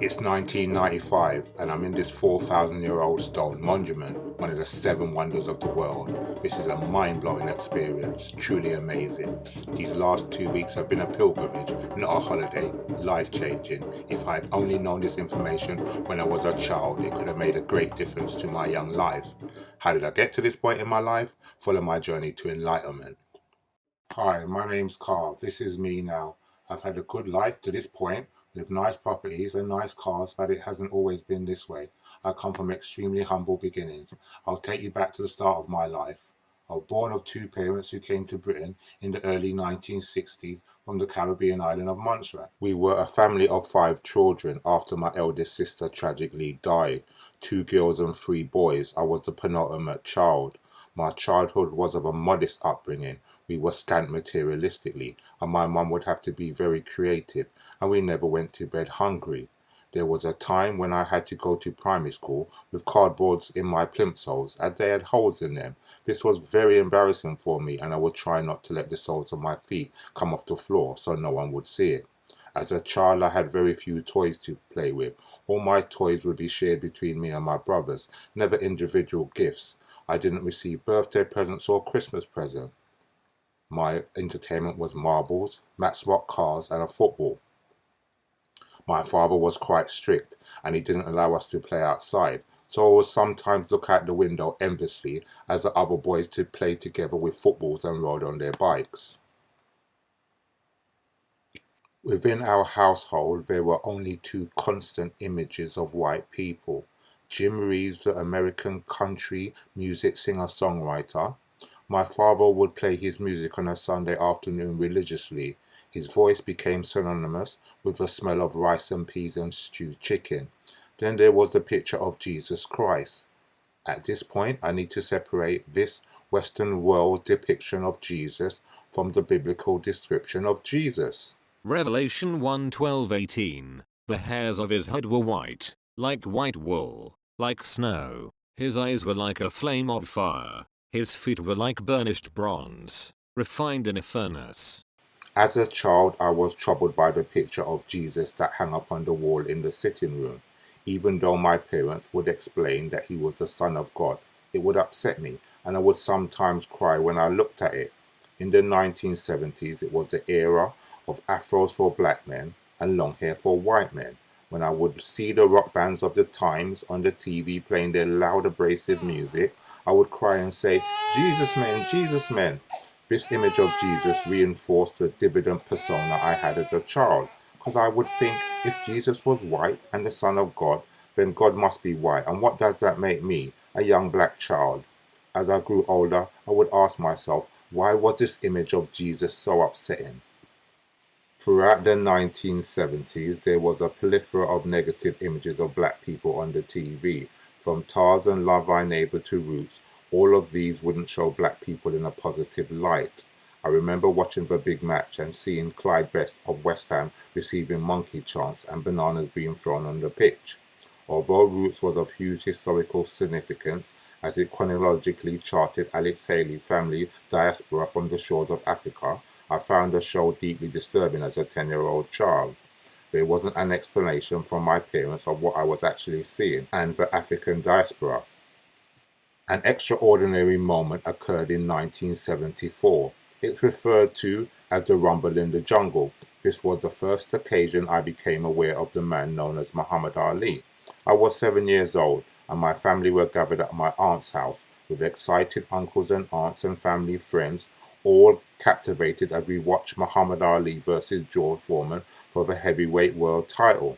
It's 1995 and I'm in this 4,000-year-old stone monument, one of the seven wonders of the world. This is a mind-blowing experience, truly amazing. These last 2 weeks have been a pilgrimage, not a holiday, life-changing. If I had only known this information when I was a child, it could have made a great difference to my young life. How did I get to this point in my life? Follow my journey to enlightenment. Hi, my name's Carl. This is me now. I've had a good life to this point with nice properties and nice cars, but it hasn't always been this way. I come from extremely humble beginnings. I'll take you back to the start of my life. I was born of two parents who came to Britain in the early 1960s from the Caribbean island of Montserrat. We were a family of 5 children after my eldest sister tragically died. 2 girls and 3 boys. I was the penultimate child. My childhood was of a modest upbringing. We were scant materialistically, and my mum would have to be very creative, and we never went to bed hungry. There was a time when I had to go to primary school with cardboards in my plimsolls, as they had holes in them. This was very embarrassing for me, and I would try not to let the soles of my feet come off the floor so no one would see it. As a child, I had very few toys to play with. All my toys would be shared between me and my brothers, never individual gifts. I didn't receive birthday presents or Christmas presents. My entertainment was marbles, matchbox cars, and a football. My father was quite strict, and he didn't allow us to play outside, so I would sometimes look out the window enviously as the other boys to play together with footballs and rode on their bikes. Within our household, there were only two constant images of white people. Jim Reeves, the American country music singer-songwriter. My father would play his music on a Sunday afternoon religiously. His voice became synonymous with the smell of rice and peas and stewed chicken. Then there was the picture of Jesus Christ. At this point, I need to separate this Western world depiction of Jesus from the biblical description of Jesus. Revelation 1:12-18. The hairs of his head were white, like white wool, like snow. His eyes were like a flame of fire. His feet were like burnished bronze, refined in a furnace. As a child, I was troubled by the picture of Jesus that hung up on the wall in the sitting room. Even though my parents would explain that he was the Son of God, it would upset me, and I would sometimes cry when I looked at it. In the 1970s, it was the era of afros for black men and long hair for white men. When I would see the rock bands of the times on the TV playing their loud abrasive music, I would cry and say, Jesus men, Jesus men. This image of Jesus reinforced the dividend persona I had as a child, because I would think if Jesus was white and the Son of God, then God must be white, and what does that make me, a young black child? As I grew older, I would ask myself, why was this image of Jesus so upsetting? Throughout the 1970s, there was a plethora of negative images of black people on the TV. From Tarzan, Love Thy Neighbor to Roots, all of these wouldn't show black people in a positive light. I remember watching the big match and seeing Clyde Best of West Ham receiving monkey chants and bananas being thrown on the pitch. Although Roots was of huge historical significance, as it chronologically charted Alex Haley's family diaspora from the shores of Africa, I found the show deeply disturbing as a 10-year-old child. There wasn't an explanation from my parents of what I was actually seeing, and the African Diaspora. An extraordinary moment occurred in 1974. It's referred to as the Rumble in the Jungle. This was the first occasion I became aware of the man known as Muhammad Ali. I was 7 years old, and my family were gathered at my aunt's house, with excited uncles and aunts and family friends, all captivated as we watched Muhammad Ali versus George Foreman for the heavyweight world title.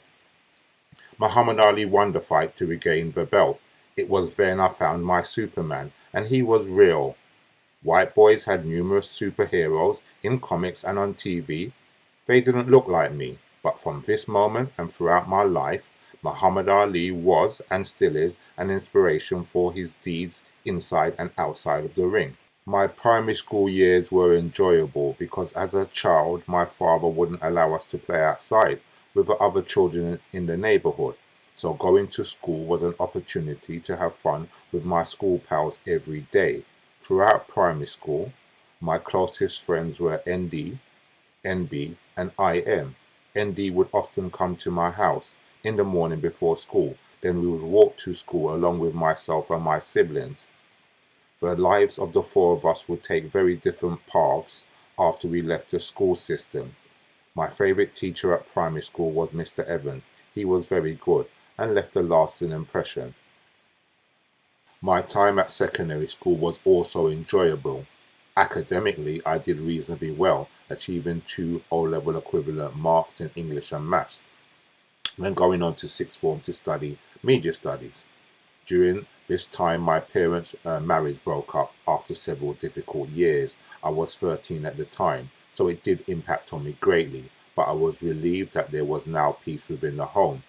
Muhammad Ali won the fight to regain the belt. It was then I found my Superman, and he was real. White boys had numerous superheroes in comics and on TV. They didn't look like me, but from this moment and throughout my life, Muhammad Ali was and still is an inspiration for his deeds inside and outside of the ring. My primary school years were enjoyable because as a child, my father wouldn't allow us to play outside with the other children in the neighborhood. So going to school was an opportunity to have fun with my school pals every day. Throughout primary school, my closest friends were ND, NB, and IM. ND would often come to my house. in the morning before school. Then we would walk to school along with myself and my siblings. The lives of the four of us would take very different paths after we left the school system. My favourite teacher at primary school was Mr. Evans. He was very good and left a lasting impression. My time at secondary school was also enjoyable. Academically, I did reasonably well, achieving 2 O-level equivalent marks in English and Maths, then going on to sixth form to study media studies. During this time, my parents' marriage broke up after several difficult years. I was 13 at the time, so it did impact on me greatly, but I was relieved that there was now peace within the home.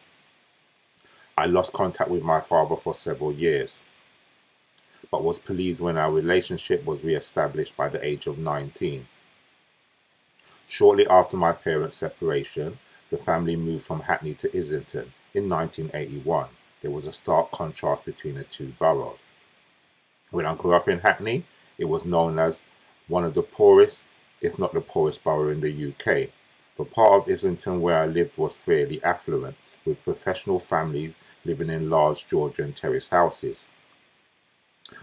I lost contact with my father for several years, but was pleased when our relationship was re-established by the age of 19. Shortly after my parents' separation, the family moved from Hackney to Islington in 1981. There was a stark contrast between the two boroughs. When I grew up in Hackney, it was known as one of the poorest, if not the poorest borough in the UK. The part of Islington where I lived was fairly affluent, with professional families living in large Georgian terrace houses.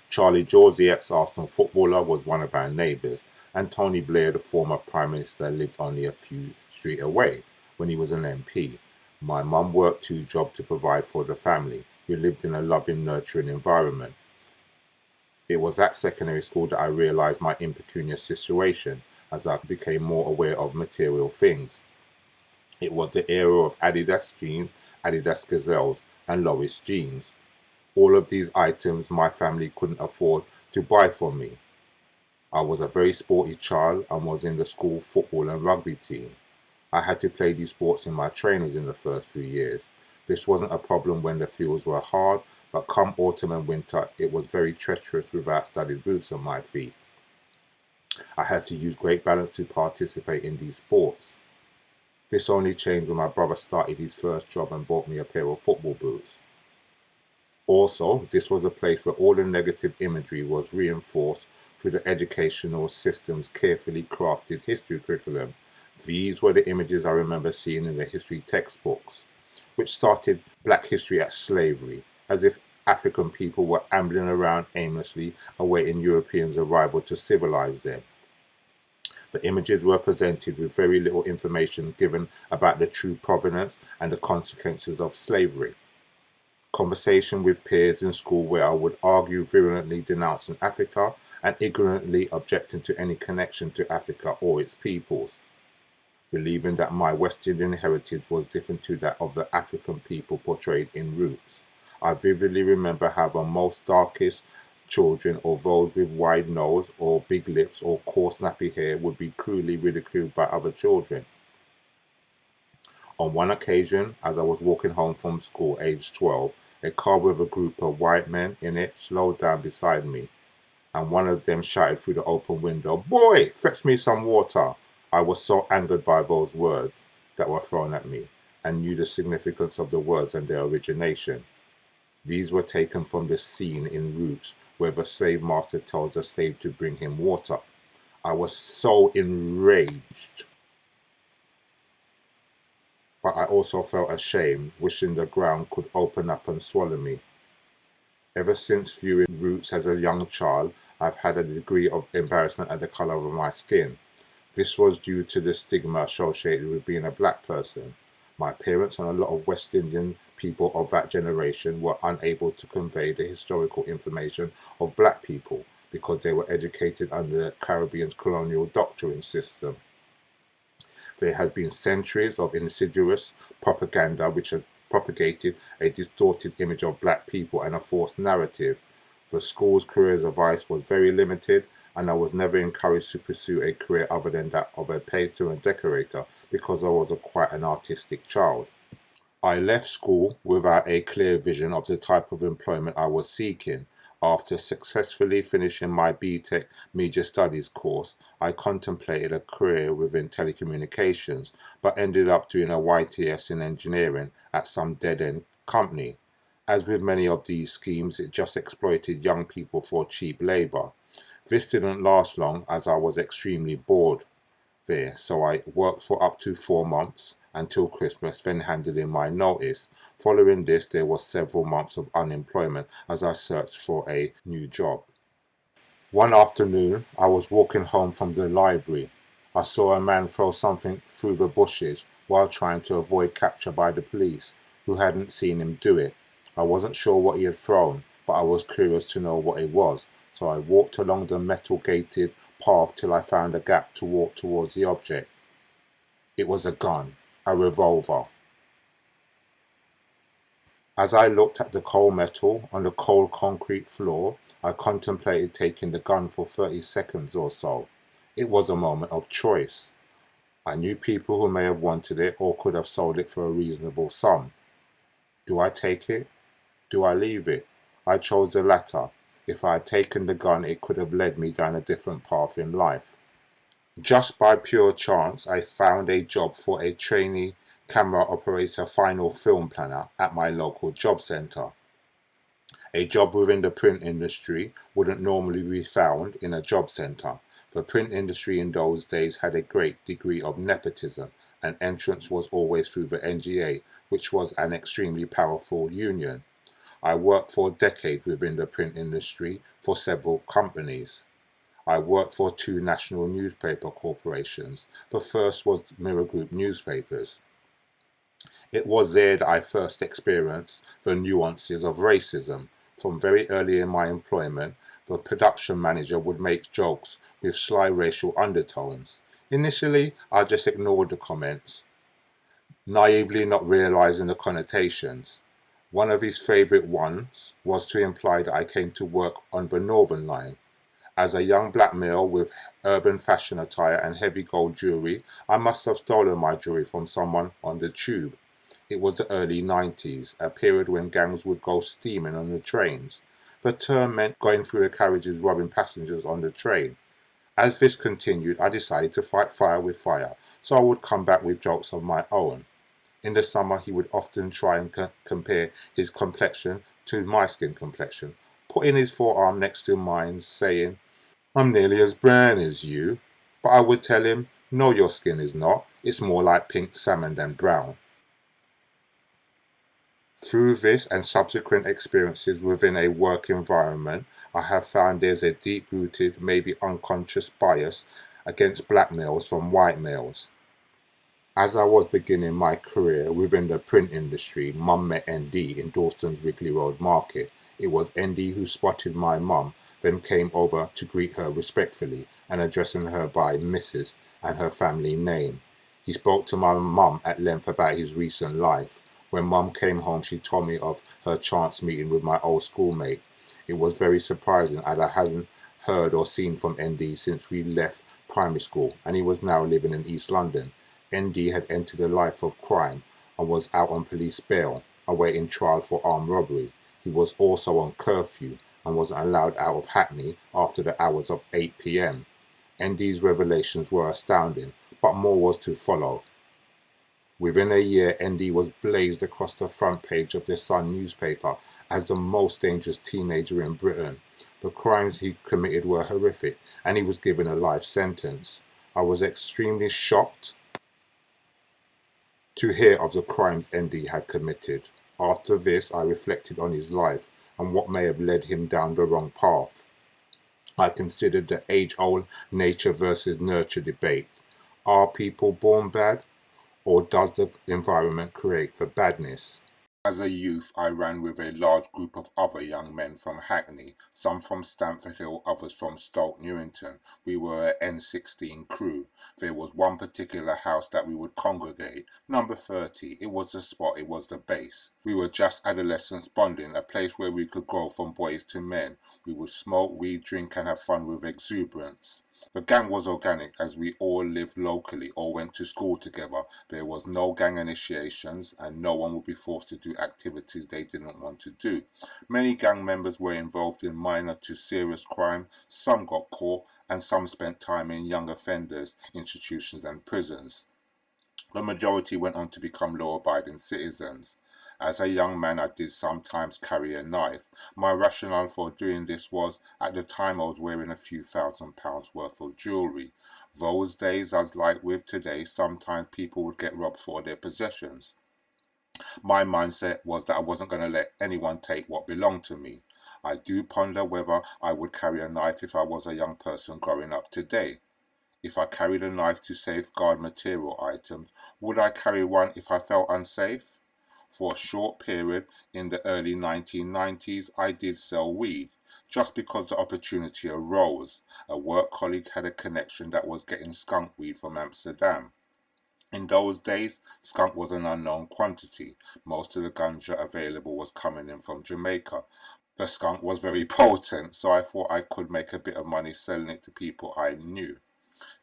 Charlie George, the ex-Arsenal footballer, was one of our neighbours, and Tony Blair, the former Prime Minister, lived only a few streets away when he was an MP. My mum worked 2 jobs to provide for the family. We lived in a loving, nurturing environment. It was at secondary school that I realised my impecunious situation as I became more aware of material things. It was the era of Adidas jeans, Adidas Gazelles, and Lois jeans. All of these items my family couldn't afford to buy for me. I was a very sporty child and was in the school football and rugby team. I had to play these sports in my trainers in the first few years. This wasn't a problem when the fields were hard, but come autumn and winter, it was very treacherous without studded boots on my feet. I had to use great balance to participate in these sports. This only changed when my brother started his first job and bought me a pair of football boots. Also, this was a place where all the negative imagery was reinforced through the educational system's carefully crafted history curriculum. These were the images I remember seeing in the history textbooks, which started Black history at slavery, as if African people were ambling around aimlessly awaiting Europeans' arrival to civilize them. The images were presented with very little information given about the true provenance and the consequences of slavery. Conversation with peers in school where I would argue virulently denouncing Africa and ignorantly objecting to any connection to Africa or its peoples, believing that my West Indian heritage was different to that of the African people portrayed in Roots. I vividly remember how the most darkest children or those with wide nose or big lips or coarse nappy hair would be cruelly ridiculed by other children. On one occasion, as I was walking home from school aged 12, a car with a group of white men in it slowed down beside me, and one of them shouted through the open window, "Boy, fetch me some water." I was so angered by those words that were thrown at me, and knew the significance of the words and their origination. These were taken from the scene in Roots, where the slave master tells the slave to bring him water. I was so enraged, but I also felt ashamed, wishing the ground could open up and swallow me. Ever since viewing Roots as a young child, I've had a degree of embarrassment at the colour of my skin. This was due to the stigma associated with being a black person. My parents and a lot of West Indian people of that generation were unable to convey the historical information of black people because they were educated under the Caribbean's colonial doctrine system. There had been centuries of insidious propaganda which had propagated a distorted image of black people and a false narrative. The school's careers advice was very limited, and I was never encouraged to pursue a career other than that of a painter and decorator because I was quite an artistic child. I left school without a clear vision of the type of employment I was seeking. After successfully finishing my BTEC Media Studies course, I contemplated a career within telecommunications, but ended up doing a YTS in engineering at some dead-end company. As with many of these schemes, it just exploited young people for cheap labour. This didn't last long as I was extremely bored. there, so I worked for up to 4 months until Christmas, then handed in my notice. Following this, there was several months of unemployment as I searched for a new job. One afternoon, I was walking home from the library. I saw a man throw something through the bushes while trying to avoid capture by the police, who hadn't seen him do it. I wasn't sure what he had thrown, but I was curious to know what it was, so I walked along the metal-gated path till I found a gap to walk towards the object. It was a gun, a revolver. As I looked at the cold metal on the cold concrete floor, I contemplated taking the gun for 30 seconds or so. It was a moment of choice. I knew people who may have wanted it or could have sold it for a reasonable sum. Do I take it? Do I leave it? I chose the latter. If I had taken the gun, it could have led me down a different path in life. Just by pure chance, I found a job for a trainee camera operator final film planner at my local job centre. A job within the print industry wouldn't normally be found in a job centre. The print industry in those days had a great degree of nepotism, and entrance was always through the NGA, which was an extremely powerful union. I worked for a decade within the print industry for several companies. I worked for 2 national newspaper corporations. The first was Mirror Group Newspapers. It was there that I first experienced the nuances of racism. From very early in my employment, the production manager would make jokes with sly racial undertones. Initially, I just ignored the comments, naively not realizing the connotations. One of his favourite ones was to imply that I came to work on the Northern Line. As a young black male with urban fashion attire and heavy gold jewellery, I must have stolen my jewellery from someone on the tube. It was the early 90s, a period when gangs would go steaming on the trains. The term meant going through the carriages robbing passengers on the train. As this continued, I decided to fight fire with fire, so I would come back with jokes of my own. In the summer, he would often try and compare his complexion to my skin complexion, putting his forearm next to mine, saying, "I'm nearly as brown as you." But I would tell him, "No, your skin is not. It's more like pink salmon than brown." Through this and subsequent experiences within a work environment, I have found there's a deep-rooted, maybe unconscious bias against black males from white males. As I was beginning my career within the print industry, Mum met ND in Dalston's Wrigley Road Market. It was ND who spotted my mum, then came over to greet her respectfully and addressing her by Mrs. and her family name. He spoke to my mum at length about his recent life. When Mum came home, she told me of her chance meeting with my old schoolmate. It was very surprising as I hadn't heard or seen from ND since we left primary school, and he was now living in East London. ND had entered a life of crime and was out on police bail, awaiting trial for armed robbery. He was also on curfew and wasn't allowed out of Hackney after the hours of 8 p.m. ND's revelations were astounding, but more was to follow. Within a year, ND was blazed across the front page of the Sun newspaper as the most dangerous teenager in Britain. The crimes he committed were horrific, and he was given a life sentence. I was extremely shocked to hear of the crimes ND had committed. After this, I reflected on his life and what may have led him down the wrong path. I considered the age-old nature versus nurture debate. Are people born bad? Or does the environment create the badness? As a youth, I ran with a large group of other young men from Hackney, some from Stamford Hill, others from Stoke Newington. We were an N16 crew. There was one particular house that we would congregate, number 30. It was the spot, it was the base. We were just adolescents bonding, a place where we could grow from boys to men. We would smoke, weed, drink and have fun with exuberance. The gang was organic as we all lived locally or went to school together. There was no gang initiations and no one would be forced to do activities they didn't want to do. Many gang members were involved in minor to serious crime, some got caught and some spent time in young offenders, institutions and prisons. The majority went on to become law-abiding citizens. As a young man, I did sometimes carry a knife. My rationale for doing this was, at the time I was wearing a few £1,000s worth of jewellery. Those days, as like with today, sometimes people would get robbed for their possessions. My mindset was that I wasn't going to let anyone take what belonged to me. I do ponder whether I would carry a knife if I was a young person growing up today. If I carried a knife to safeguard material items, would I carry one if I felt unsafe? For a short period in the early 1990s, I did sell weed, just because the opportunity arose. A work colleague had a connection that was getting skunk weed from Amsterdam. In those days, skunk was an unknown quantity. Most of the ganja available was coming in from Jamaica. The skunk was very potent, so I thought I could make a bit of money selling it to people I knew.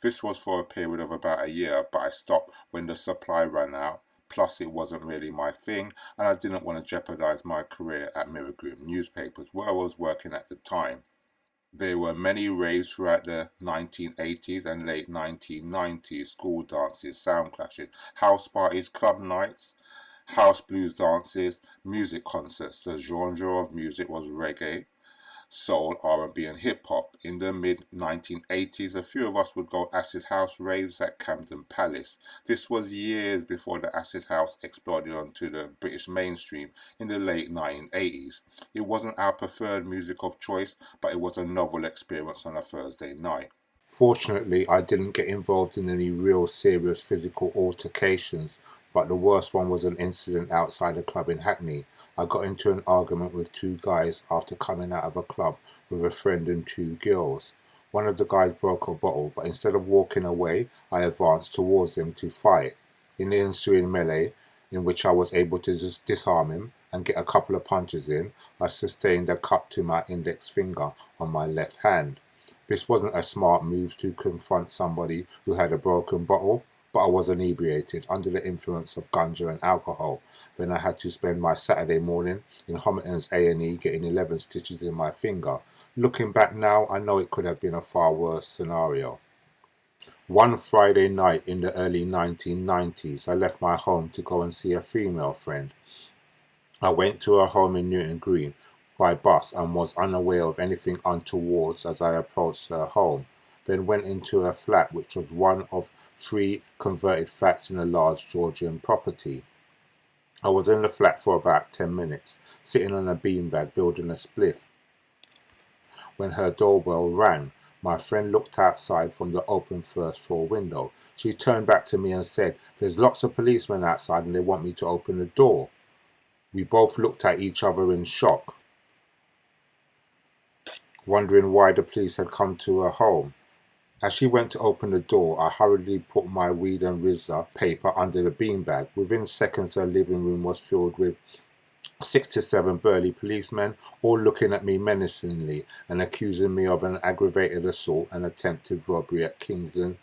This was for a period of about a year, but I stopped when the supply ran out. Plus, it wasn't really my thing, and I didn't want to jeopardize my career at Mirror Group Newspapers, where I was working at the time. There were many raves throughout the 1980s and late 1990s, school dances, sound clashes, house parties, club nights, house blues dances, music concerts. The genre of music was reggae, soul, R&B and hip-hop. In the mid-1980s, a few of us would go acid house raves at Camden Palace. This was years before the acid house exploded onto the British mainstream in the late 1980s. It wasn't our preferred music of choice, but it was a novel experience on a Thursday night. Fortunately, I didn't get involved in any real serious physical altercations, but the worst one was an incident outside a club in Hackney. I got into an argument with two guys after coming out of a club with a friend and two girls. One of the guys broke a bottle, but instead of walking away, I advanced towards them to fight. In the ensuing melee, in which I was able to just disarm him and get a couple of punches in, I sustained a cut to my index finger on my left hand. This wasn't a smart move to confront somebody who had a broken bottle, but I was inebriated under the influence of ganja and alcohol. Then I had to spend my Saturday morning in Homerton's A&E getting 11 stitches in my finger. Looking back now, I know it could have been a far worse scenario. One Friday night in the early 1990s, I left my home to go and see a female friend. I went to her home in Newton Green by bus and was unaware of anything untoward as I approached her home, then went into her flat, which was one of 3 converted flats in a large Georgian property. I was in the flat for about 10 minutes, sitting on a beanbag building a spliff, when her doorbell rang. My friend looked outside from the open first floor window. She turned back to me and said, "There's lots of policemen outside and they want me to open the door." We both looked at each other in shock, wondering why the police had come to her home. As she went to open the door, I hurriedly put my weed and Rizla paper under the beanbag. Within seconds, her living room was filled with 6 to 7 burly policemen, all looking at me menacingly and accusing me of an aggravated assault and attempted robbery at Kingston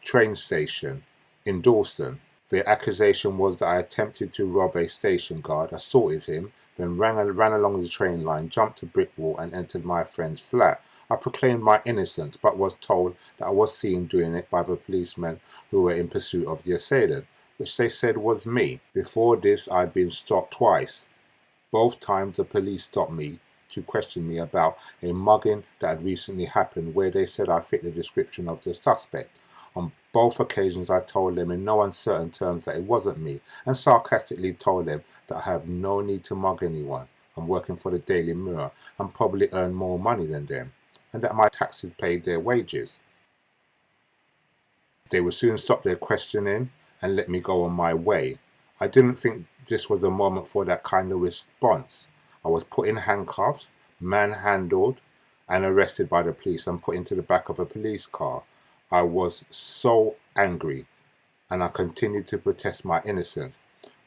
train station in Dalston. The accusation was that I attempted to rob a station guard, assaulted him, then ran along the train line, jumped a brick wall and entered my friend's flat. I proclaimed my innocence, but was told that I was seen doing it by the policemen who were in pursuit of the assailant, which they said was me. Before this, I'd been stopped twice. Both times the police stopped me to question me about a mugging that had recently happened, where they said I fit the description of the suspect. On both occasions I told them in no uncertain terms that it wasn't me, and sarcastically told them that I have no need to mug anyone. I'm working for the Daily Mirror and probably earn more money than them, and that my taxes paid their wages. They would soon stop their questioning and let me go on my way. I didn't think this was a moment for that kind of response. I was put in handcuffs, manhandled, and arrested by the police and put into the back of a police car. I was so angry, and I continued to protest my innocence,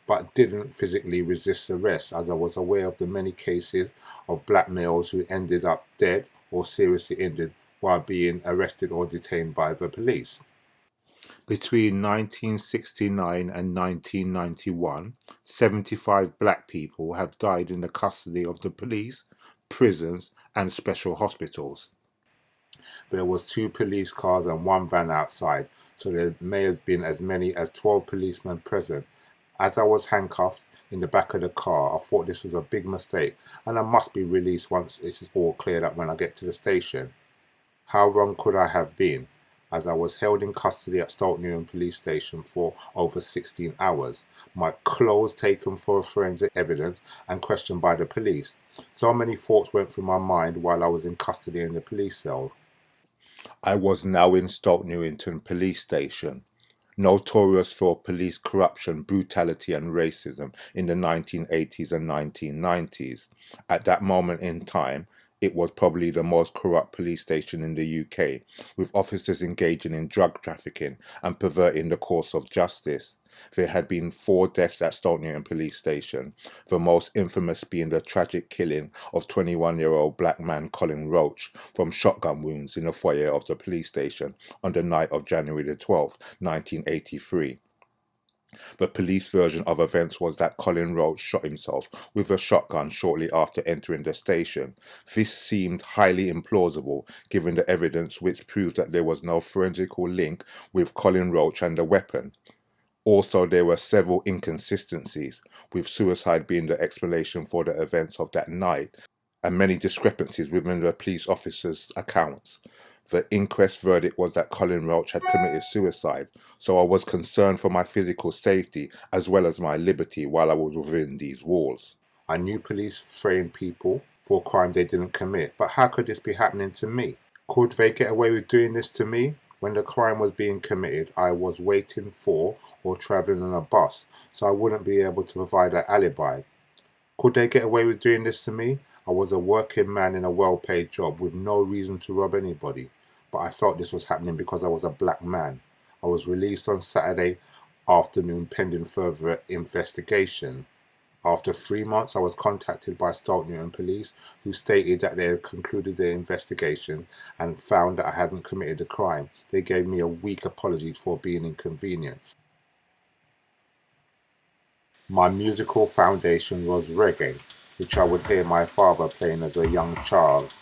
but didn't physically resist arrest, as I was aware of the many cases of black males who ended up dead or seriously injured while being arrested or detained by the police. Between 1969 and 1991, 75 black people have died in the custody of the police, prisons, and special hospitals. There was 2 police cars and 1 van outside, so there may have been as many as 12 policemen present. As I was handcuffed in the back of the car. I thought this was a big mistake and I must be released once it's all cleared up when I get to the station. How wrong could I have been, as I was held in custody at Stoke Newham police station for over 16 hours, my clothes taken for forensic evidence and questioned by the police. So many thoughts went through my mind while I was in custody in the police cell. I was now in Stoke Newington police station, notorious for police corruption, brutality and racism in the 1980s and 1990s. At that moment in time, it was probably the most corrupt police station in the UK, with officers engaging in drug trafficking and perverting the course of justice. There had been 4 deaths at Stoke Newington police station, the most infamous being the tragic killing of 21-year-old black man Colin Roach from shotgun wounds in the foyer of the police station on the night of January the 12th, 1983. The police version of events was that Colin Roach shot himself with a shotgun shortly after entering the station. This seemed highly implausible given the evidence which proved that there was no forensical link with Colin Roach and the weapon. Also, there were several inconsistencies, with suicide being the explanation for the events of that night, and many discrepancies within the police officers' accounts. The inquest verdict was that Colin Roach had committed suicide, so I was concerned for my physical safety as well as my liberty while I was within these walls. I knew police framed people for crimes they didn't commit, but how could this be happening to me? Could they get away with doing this to me? When the crime was being committed, I was waiting for or travelling on a bus, so I wouldn't be able to provide an alibi. Could they get away with doing this to me? I was a working man in a well-paid job with no reason to rob anybody, but I felt this was happening because I was a black man. I was released on Saturday afternoon pending further investigation. After 3 months, I was contacted by Stoke Newham police, who stated that they had concluded their investigation and found that I hadn't committed a crime. They gave me a weak apology for being inconvenienced. My musical foundation was reggae, which I would hear my father playing as a young child.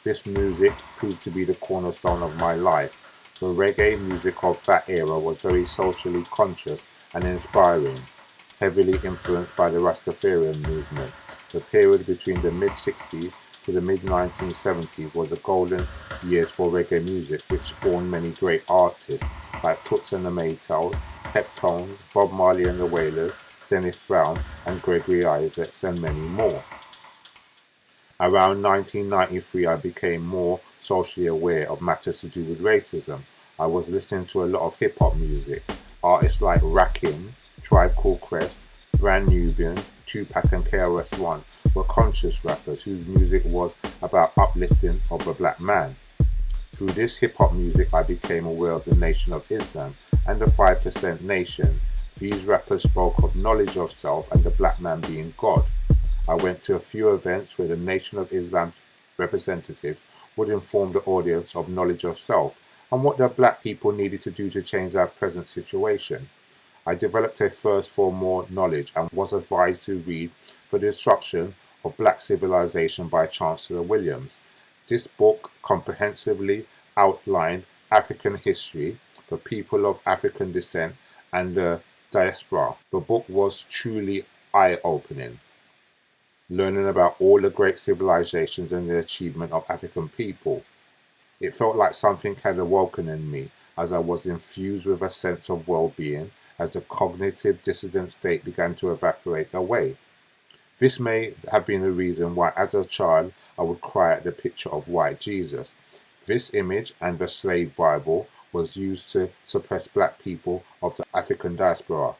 This music proved to be the cornerstone of my life. The reggae music of that era was very socially conscious and inspiring, heavily influenced by the Rastafarian movement. The period between the mid-60s to the mid-1970s was the golden years for reggae music, which spawned many great artists like Toots and the Maytals, Peptone, Bob Marley and the Wailers, Dennis Brown and Gregory Isaacs, and many more. Around 1993, I became more socially aware of matters to do with racism. I was listening to a lot of hip-hop music. Artists like Rakim, Tribe Called Quest, Brand Nubian, Tupac and KRS-One were conscious rappers whose music was about uplifting of the black man. Through this hip-hop music, I became aware of the Nation of Islam and the 5% Nation. These rappers spoke of knowledge of self and the black man being God. I went to a few events where the Nation of Islam's representatives would inform the audience of knowledge of self and what the black people needed to do to change our present situation. I developed a thirst for more knowledge and was advised to read The Destruction of Black Civilization by Chancellor Williams. This book comprehensively outlined African history, the people of African descent, and the diaspora. The book was truly eye-opening, learning about all the great civilizations and the achievement of African people. It felt like something had awoken in me as I was infused with a sense of well-being as the cognitive dissident state began to evaporate away. This may have been the reason why as a child I would cry at the picture of white Jesus. This image and the slave Bible was used to suppress black people of the African diaspora.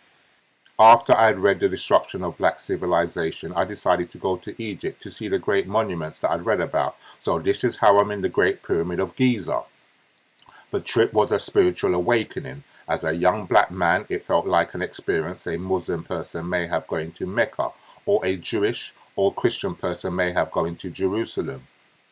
After I had read The Destruction of Black Civilization, I decided to go to Egypt to see the great monuments that I'd read about. So this is how I'm in the Great Pyramid of Giza. The trip was a spiritual awakening. As a young black man, it felt like an experience a Muslim person may have going to Mecca, or a Jewish or Christian person may have going to Jerusalem.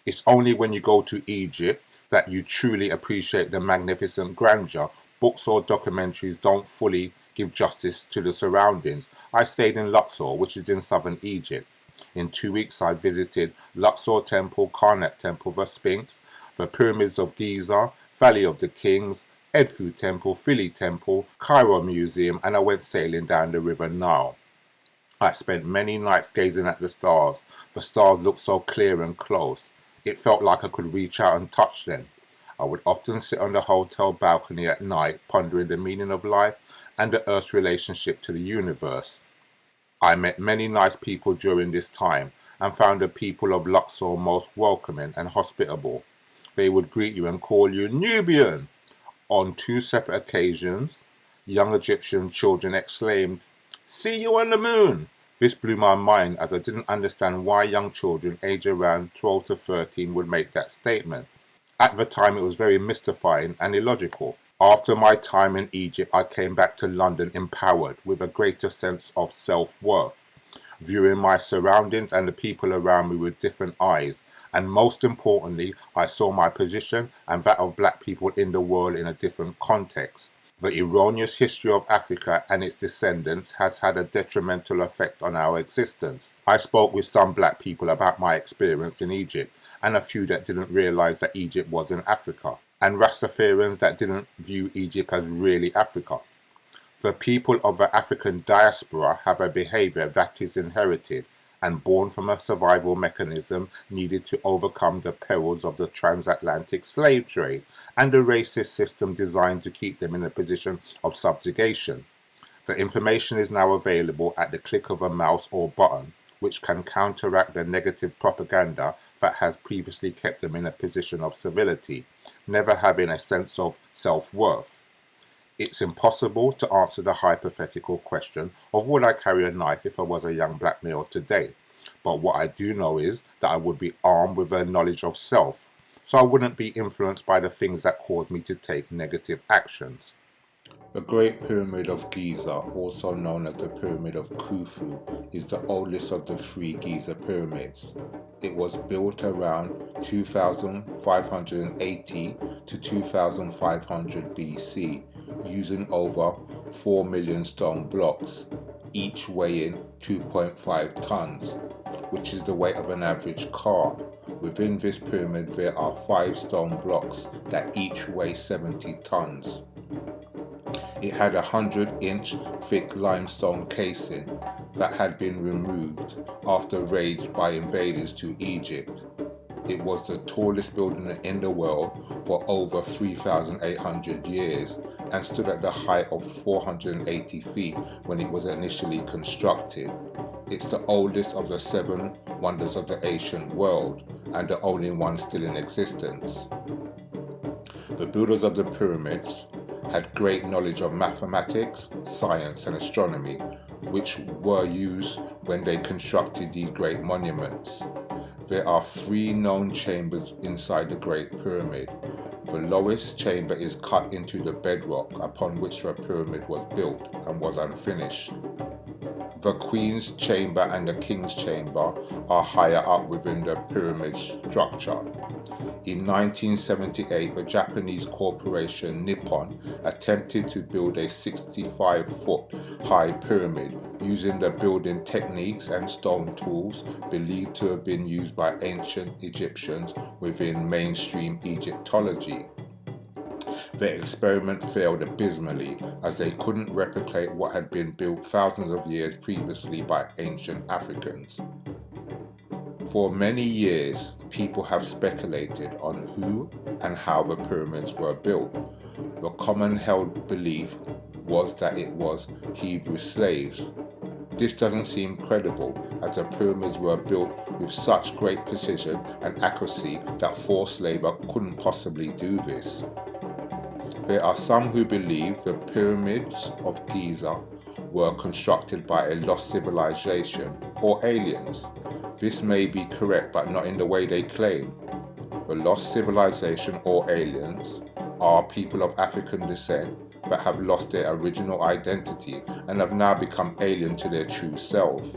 It's only when you go to Egypt that you truly appreciate the magnificent grandeur. Books or documentaries don't fully give justice to the surroundings. I stayed in Luxor, which is in southern Egypt. In 2 weeks I visited Luxor Temple, Karnak Temple, the Sphinx, the Pyramids of Giza, Valley of the Kings, Edfu Temple, Philly Temple, Cairo Museum, and I went sailing down the River Nile. I spent many nights gazing at the stars. The stars looked so clear and close. It felt like I could reach out and touch them. I would often sit on the hotel balcony at night, pondering the meaning of life and the Earth's relationship to the universe. I met many nice people during this time and found the people of Luxor most welcoming and hospitable. They would greet you and call you Nubian. On 2 separate occasions, young Egyptian children exclaimed, "See you on the moon!" This blew my mind as I didn't understand why young children aged around 12 to 13 would make that statement. At the time it was very mystifying and illogical. After my time in Egypt, I came back to London empowered with a greater sense of self-worth, viewing my surroundings and the people around me with different eyes, and most importantly, I saw my position and that of black people in the world in a different context. The erroneous history of Africa and its descendants has had a detrimental effect on our existence. I spoke with some black people about my experience in Egypt, and a few that didn't realize that Egypt was in Africa, and Rastafarians that didn't view Egypt as really Africa. The people of the African diaspora have a behavior that is inherited and born from a survival mechanism needed to overcome the perils of the transatlantic slave trade and the racist system designed to keep them in a position of subjugation. The information is now available at the click of a mouse or button, which can counteract the negative propaganda that has previously kept them in a position of civility, never having a sense of self-worth. It's impossible to answer the hypothetical question of would I carry a knife if I was a young black male today, but what I do know is that I would be armed with a knowledge of self, so I wouldn't be influenced by the things that cause me to take negative actions. The Great Pyramid of Giza, also known as the Pyramid of Khufu, is the oldest of the 3 Giza pyramids. It was built around 2580 to 2500 BC, using over 4 million stone blocks, each weighing 2.5 tons, which is the weight of an average car. Within this pyramid there are 5 stone blocks that each weigh 70 tons. It had a 100-inch thick limestone casing that had been removed after raids by invaders to Egypt. It was the tallest building in the world for over 3,800 years and stood at the height of 480 feet when it was initially constructed. It's the oldest of the 7 wonders of the ancient world and the only one still in existence. The builders of the pyramids had great knowledge of mathematics, science and astronomy, which were used when they constructed these great monuments. There are 3 known chambers inside the Great Pyramid. The lowest chamber is cut into the bedrock upon which the pyramid was built and was unfinished. The Queen's Chamber and the King's Chamber are higher up within the pyramid structure. In 1978, the Japanese corporation Nippon attempted to build a 65-foot high pyramid using the building techniques and stone tools believed to have been used by ancient Egyptians within mainstream Egyptology. The experiment failed abysmally as they couldn't replicate what had been built thousands of years previously by ancient Africans. For many years, people have speculated on who and how the pyramids were built. The common held belief was that it was Hebrew slaves. This doesn't seem credible, as the pyramids were built with such great precision and accuracy that forced labor couldn't possibly do this. There are some who believe the pyramids of Giza were constructed by a lost civilization or aliens. This may be correct, but not in the way they claim. The lost civilization or aliens are people of African descent that have lost their original identity and have now become alien to their true self.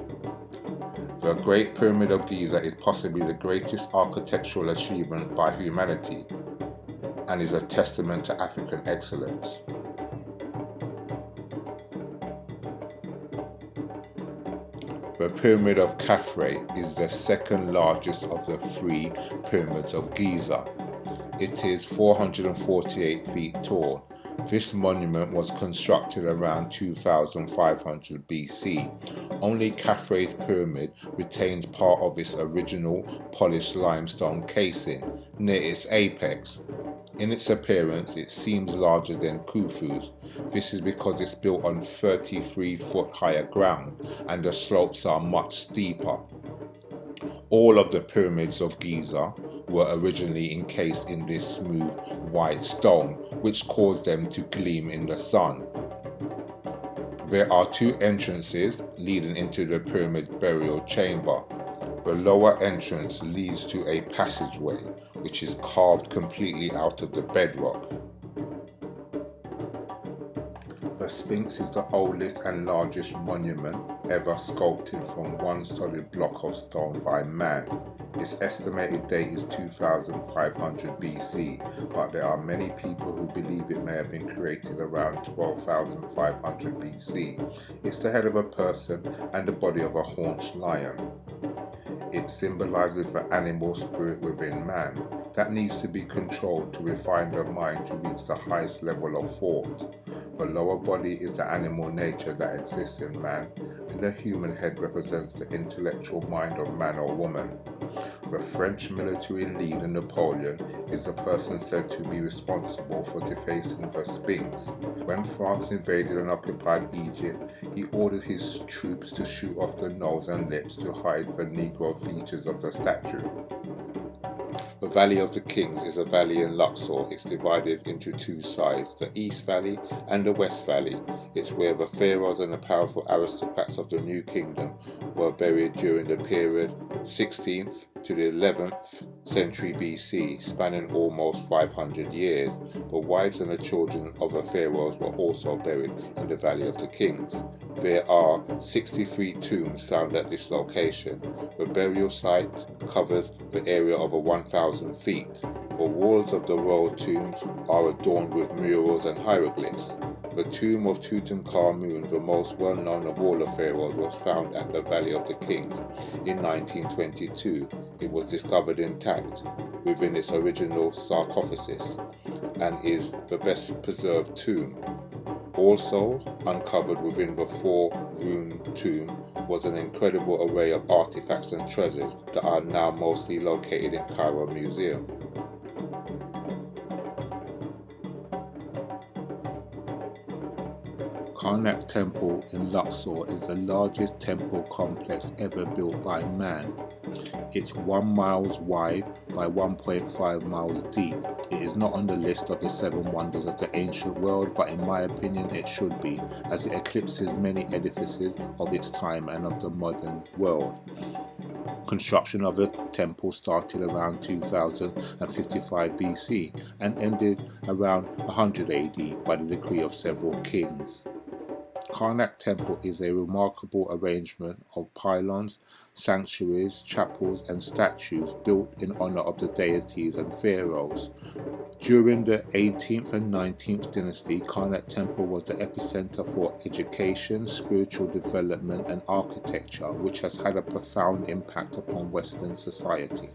The Great Pyramid of Giza is possibly the greatest architectural achievement by humanity and is a testament to African excellence. The Pyramid of Khafre is the second largest of the 3 pyramids of Giza. It is 448 feet tall. This monument was constructed around 2500 BC Only Khafre's pyramid retains part of its original polished limestone casing near its apex. In its appearance, it seems larger than Khufu's. This is because it's built on 33-foot higher ground and the slopes are much steeper. All of the pyramids of Giza were originally encased in this smooth white stone, which caused them to gleam in the sun. There are two entrances leading into the pyramid burial chamber. The lower entrance leads to a passageway, which is carved completely out of the bedrock. The Sphinx is the oldest and largest monument ever sculpted from one solid block of stone by man. Its estimated date is 2500 BC, but there are many people who believe it may have been created around 12,500 BC. It's the head of a person and the body of a haunched lion. It symbolizes the animal spirit within man that needs to be controlled to refine the mind to reach the highest level of thought. The lower body is the animal nature that exists in man, and the human head represents the intellectual mind of man or woman. The French military leader Napoleon is the person said to be responsible for defacing the Sphinx. When France invaded and occupied Egypt, he ordered his troops to shoot off the nose and lips to hide the Negro features of the statue. The Valley of the Kings is a valley in Luxor. It's divided into two sides, the East Valley and the West Valley. It's where the pharaohs and the powerful aristocrats of the New Kingdom were buried during the period 16th to the 11th century BC, spanning almost 500 years. The wives and the children of the pharaohs were also buried in the Valley of the Kings. There are 63 tombs found at this location. The burial site covers the area over 1,000 feet. The walls of the royal tombs are adorned with murals and hieroglyphs. The tomb of Tutankhamun, the most well-known of all the pharaohs, was found at the Valley of the Kings in 1922. It was discovered intact within its original sarcophagus and is the best preserved tomb. Also uncovered within the four-room tomb was an incredible array of artifacts and treasures that are now mostly located in Cairo Museum. Karnak Temple in Luxor is the largest temple complex ever built by man. It's 1 mile wide by 1.5 miles deep. It is not on the list of the 7 wonders of the ancient world, but in my opinion it should be, as it eclipses many edifices of its time and of the modern world. Construction of the temple started around 2055 BC and ended around 100 AD by the decree of several kings. Karnak Temple is a remarkable arrangement of pylons, sanctuaries, chapels and statues built in honor of the deities and pharaohs. During the 18th and 19th dynasty, Karnak Temple was the epicenter for education, spiritual development and architecture, which has had a profound impact upon Western society.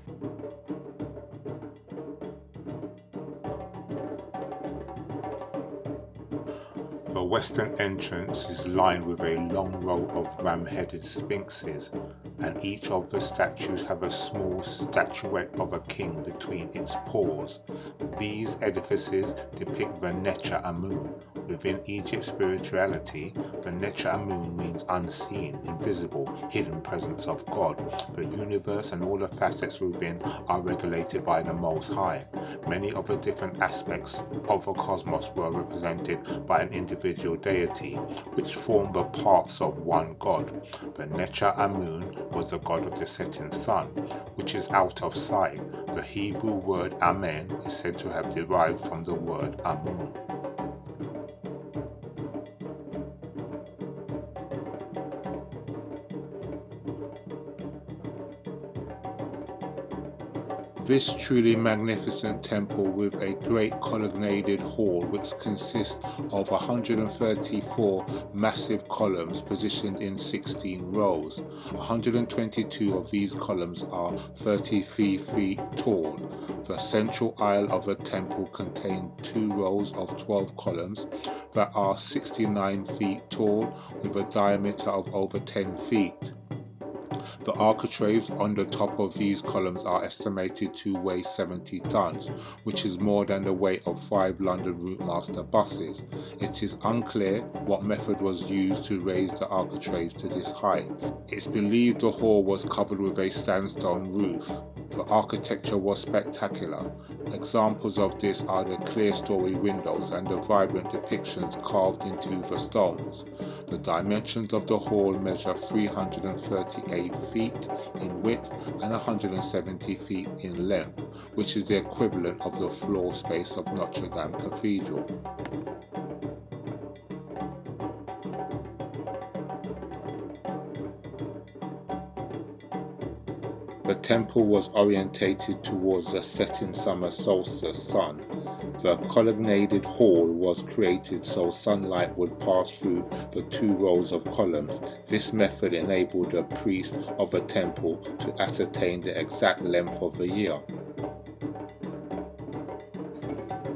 The western entrance is lined with a long row of ram-headed sphinxes, and each of the statues have a small statuette of a king between its paws. These edifices depict the Necha Amun. Within Egypt's spirituality, the Necha Amun means unseen, invisible, hidden presence of God. The universe and all the facets within are regulated by the Most High. Many of the different aspects of the cosmos were represented by an individual deity, which formed the parts of one God. The Necha Amun was the god of the setting sun, which is out of sight. The Hebrew word Amen is said to have derived from the word Amun. This truly magnificent temple with a great colonnaded hall which consists of 134 massive columns positioned in 16 rows. 122 of these columns are 33 feet tall. The central aisle of the temple contained 2 rows of 12 columns that are 69 feet tall with a diameter of over 10 feet. The architraves on the top of these columns are estimated to weigh 70 tons, which is more than the weight of 5 London Routemaster buses. It is unclear what method was used to raise the architraves to this height. It's believed the hall was covered with a sandstone roof. The architecture was spectacular. Examples of this are the clerestory windows and the vibrant depictions carved into the stones. The dimensions of the hall measure 338 feet in width and 170 feet in length, which is the equivalent of the floor space of Notre Dame Cathedral. The temple was orientated towards the setting summer solstice sun. The colonnaded hall was created so sunlight would pass through the 2 rows of columns. This method enabled the priest of the temple to ascertain the exact length of the year.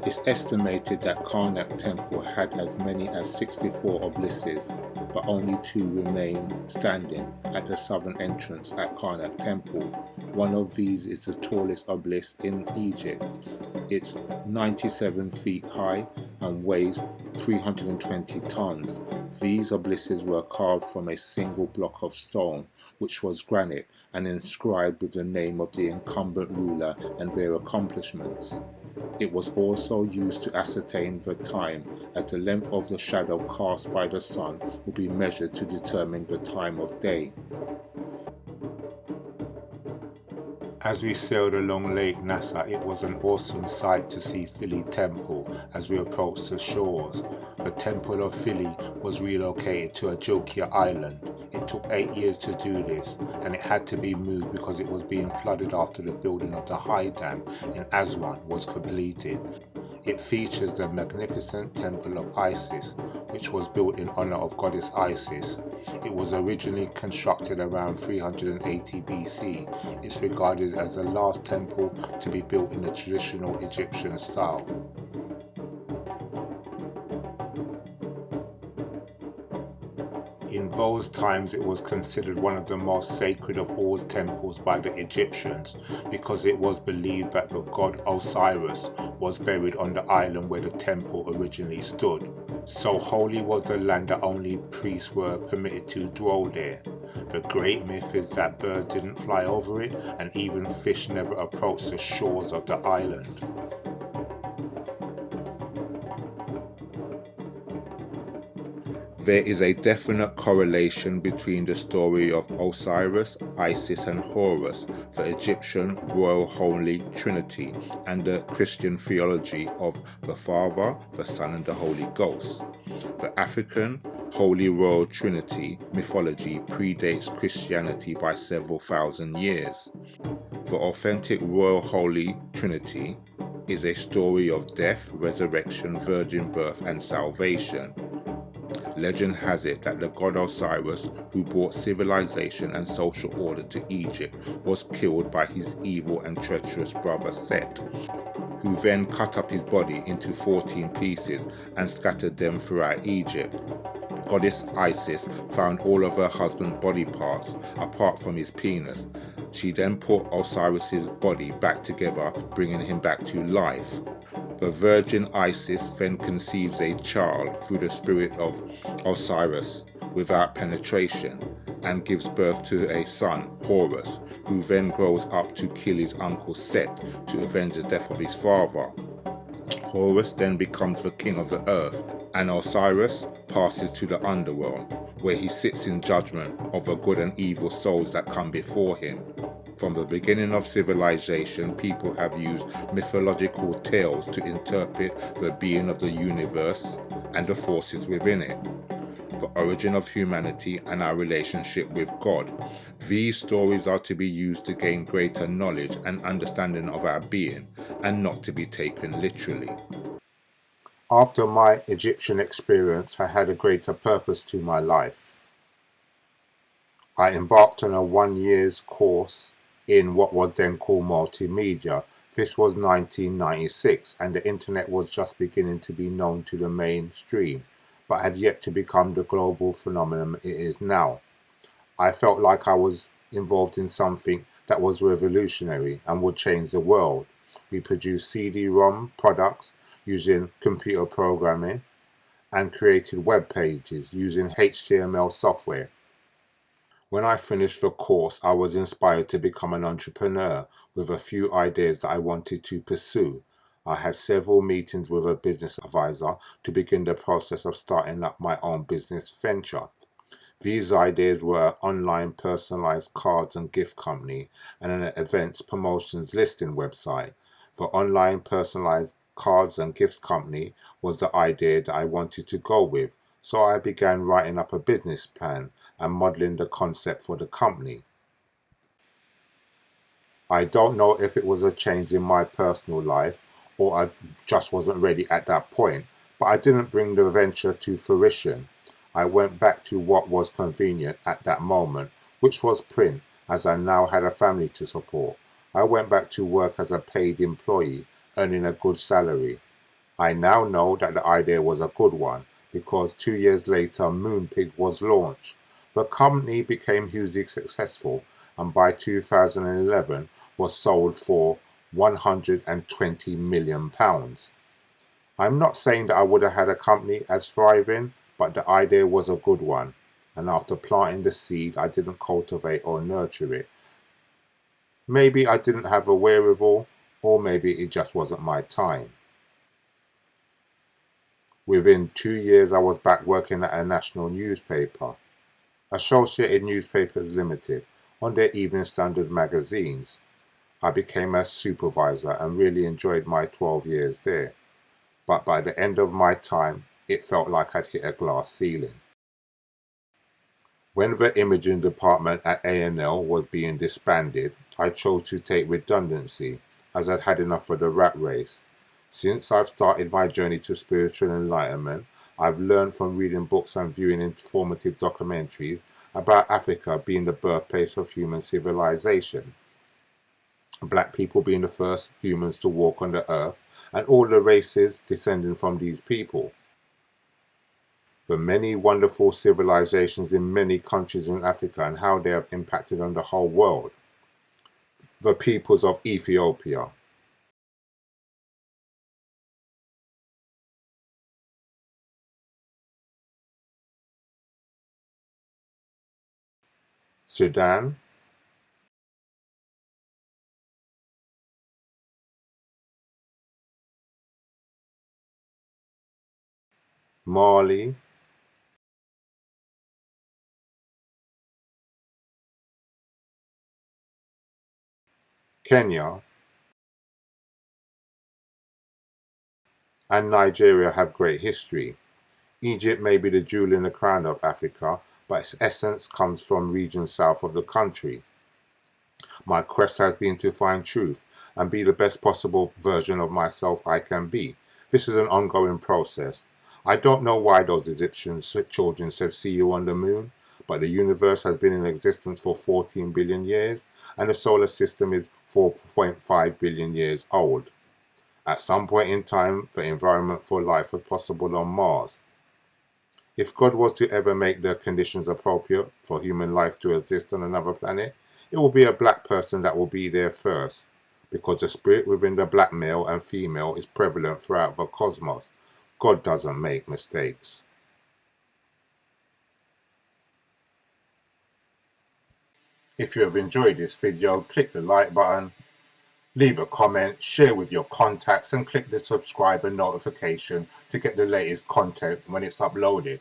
It's estimated that Karnak temple had as many as 64 obelisks, but only 2 remain standing at the southern entrance at Karnak temple. One of these is the tallest obelisk in Egypt. It's 97 feet high and weighs 320 tons. These obelisks were carved from a single block of stone, which was granite, and inscribed with the name of the incumbent ruler and their accomplishments. It was also used to ascertain the time, as the length of the shadow cast by the sun would be measured to determine the time of day. As we sailed along Lake Nasser, it was an awesome sight to see Philae Temple as we approached the shores. The Temple of Philae was relocated to Ajilkia Island. It took 8 years to do this, and it had to be moved because it was being flooded after the building of the High Dam in Aswan was completed. It features the magnificent Temple of Isis, which was built in honor of goddess Isis. It was originally constructed around 380 BC. It's regarded as the last temple to be built in the traditional Egyptian style. In those times, it was considered one of the most sacred of all temples by the Egyptians because it was believed that the god Osiris was buried on the island where the temple originally stood. So holy was the land that only priests were permitted to dwell there. The great myth is that birds didn't fly over it, and even fish never approached the shores of the island. There is a definite correlation between the story of Osiris, Isis and Horus, the Egyptian Royal Holy Trinity, and the Christian theology of the Father, the Son and the Holy Ghost. The African Holy Royal Trinity mythology predates Christianity by several thousand years. The authentic Royal Holy Trinity is a story of death, resurrection, virgin birth and salvation. Legend has it that the god Osiris, who brought civilization and social order to Egypt, was killed by his evil and treacherous brother Set, who then cut up his body into 14 pieces and scattered them throughout Egypt. Goddess Isis found all of her husband's body parts apart from his penis. She then put Osiris's body back together, bringing him back to life. The virgin Isis then conceives a child through the spirit of Osiris without penetration and gives birth to a son, Horus, who then grows up to kill his uncle Set to avenge the death of his father. Horus then becomes the king of the earth, and Osiris passes to the underworld, where he sits in judgment of the good and evil souls that come before him. From the beginning of civilization, people have used mythological tales to interpret the being of the universe and the forces within it, the origin of humanity and our relationship with God. These stories are to be used to gain greater knowledge and understanding of our being, and not to be taken literally. After my Egyptian experience, I had a greater purpose to my life. I embarked on a 1 year's course in what was then called Multimedia, This was 1996 and the internet was just beginning to be known to the mainstream, but had yet to become the global phenomenon it is now. I felt like I was involved in something that was revolutionary and would change the world. We produced CD-ROM products using computer programming and created web pages using HTML software. When I finished the course, I was inspired to become an entrepreneur with a few ideas that I wanted to pursue. I had several meetings with a business advisor to begin the process of starting up my own business venture. These ideas were online personalized cards and gift company and an events promotions listing website. The online personalized cards and gift company was the idea that I wanted to go with, so I began writing up a business plan and modeling the concept for the company. I don't know if it was a change in my personal life or I just wasn't ready at that point, but I didn't bring the venture to fruition. I went back to what was convenient at that moment, which was print, as I now had a family to support. I went back to work as a paid employee, earning a good salary. I now know that the idea was a good one because 2 years later Moonpig was launched. The company became hugely successful and by 2011 was sold for £120 million. I'm not saying that I would have had a company as thriving, but the idea was a good one. And after planting the seed, I didn't cultivate or nurture it. Maybe I didn't have a wherewithal, or maybe it just wasn't my time. Within 2 years, I was back working at a national newspaper, Associated Newspapers Limited, on their Evening Standard magazines. I became a supervisor and really enjoyed my 12 years there. But by the end of my time, it felt like I'd hit a glass ceiling. When the imaging department at A&L was being disbanded, I chose to take redundancy, as I'd had enough of the rat race. Since I've started my journey to spiritual enlightenment, I've learned from reading books and viewing informative documentaries about Africa being the birthplace of human civilization, black people being the first humans to walk on the earth, and all the races descending from these people. The many wonderful civilizations in many countries in Africa and how they have impacted on the whole world. The peoples of Ethiopia, Sudan, Mali, Kenya, and Nigeria have great history. Egypt may be the jewel in the crown of Africa, but its essence comes from regions south of the country. My quest has been to find truth and be the best possible version of myself I can be. This is an ongoing process. I don't know why those Egyptian children said see you on the moon, but the universe has been in existence for 14 billion years and the solar system is 4.5 billion years old. At some point in time, the environment for life was possible on Mars. If God was to ever make the conditions appropriate for human life to exist on another planet, it will be a black person that will be there first, because the spirit within the black male and female is prevalent throughout the cosmos. God doesn't make mistakes. If you have enjoyed this video, click the like button, leave a comment, share with your contacts and click the subscribe and notification to get the latest content when it's uploaded.